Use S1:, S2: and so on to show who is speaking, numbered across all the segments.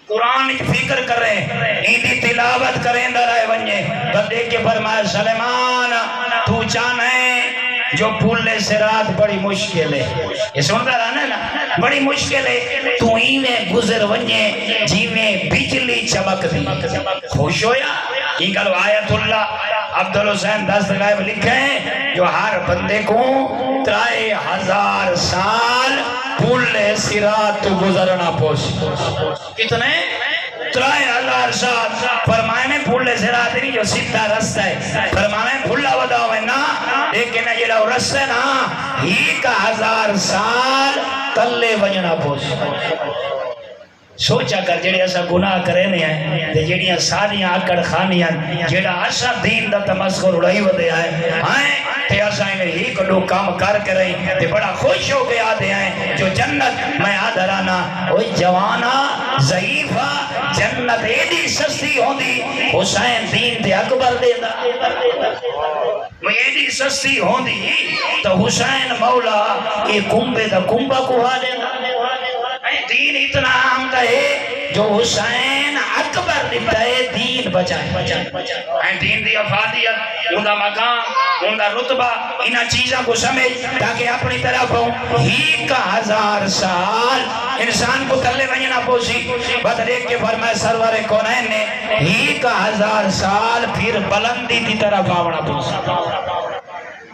S1: قرآن فکر کریں ایندی تلاوت کریں درائے ونجے بندے کے فرمایا سلیمان تو چاہنے جو پھولنے سے رات بڑی مشکل ہے یہ سنتا رہا نا بڑی مشکل ہے تو ایویں گزر ونجے جیویں بجلی چمک دی خوش ہویا یہ کلو آیت اللہ عبدالحسین دستگاہ میں لکھے ہیں جو ہر بندے کو 3000 سال پھولنے سرات تو گزرنا پوش کتنے 3000 سال فرمائے میں پھولنے سرات نہیں جو سیدھا رستہ ہے فرمائے میں پھولا ودا ہوئے نا لیکن یہ لو رستہ نا ہی کا 1000 سال تلے وجنا پوش سوچا کر جڑے ایسا گناہ کرے نہیں ہیں تے جڑیاں ساریاں آکڑ خانیاں جڑا ایسا دین دا تمسخر اڑائی ودے آئے تے ایسا انہیں ہی کلو کام کر کے رہی تے بڑا خوش ہو کے آدھے آئے جو جنت میں آدھرانا اوہ جوانا ضعیفہ جنت ایدی سستی ہوں دی حسین دین تے اکبر دے دا وہ ایدی سستی ہوں دی تو حسین مولا اے کمبے دا کمبہ کو ہا دے دا دین اتنا عام کا ہے جو حسین اکبر دیتا ہے دین بچائے دین دی افادیت اندہ مقام اندہ رتبہ انہا چیزوں کو سمجھ تاکہ اپنی طرف ہوں ہی کا 1000 سال انسان کو تلے بنینا پوسی بدل ایک کے فرمائے سرور کونین نے ہی کا 1000 سال پھر بلندی دی طرف آونا پوسی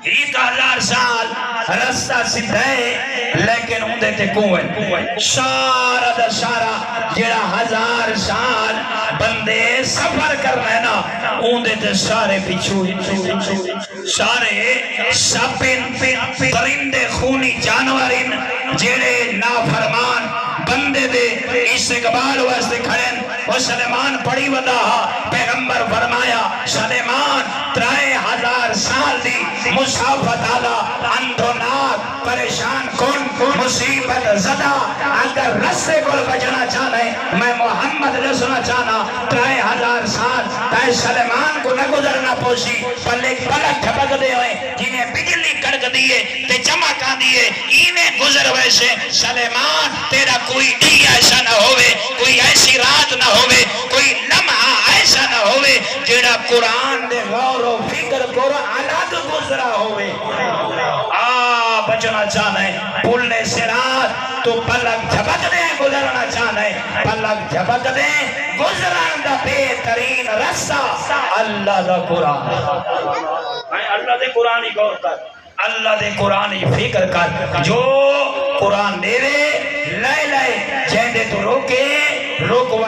S1: ہی کا 1000 سال رستہ سدھا ہے لیکن اندھے تے کوئن سارا دا سارا جڑا 1000 سال بندے سفر کر رہے نا اندھے تے سارے پچھو سارے سپن پرندے خونی جانورین جڑے نافرمان بندے دے استقبال واسطے کھڑے وہ سلیمان پڑی ودا پیغمبر فرمایا سلیمان 3000 سال دی مسافت آلا اندھونات پریشان کن مصیبت زدہ اگر رسے کو بجنا چاہنا ہے میں محمد رسولہ چاہنا 3000 سال تائے سلیمان کو نہ گزرنا پوشی پل ایک پلک ٹھپک دے ہوئے جنہیں بجلی کڑک دیئے تے چمک آ دیئے ایویں گزر ویسے سلیمان تیرا کوئی ڈی ایسا نہ ہوئے کوئی ایسی رات نہ ہوئے کوئی لمحہ ایسا نہ ہوئے جیڑا قرآن دے غور و فکر قرآن الگ گزرا ہوئے بچنا چاہنا ہے پھولنے سے رات تو پلک جھپک دیں گزرنا چاہنا ہے پلک جھپک دیں گزران دا بہترین رستہ اللہ دا قرآن اللہ دے قرآن ہی غور کر اللہ دے قرآن ہی فکر کر جو قرآن دے لے لے جہندے تو روکے روکو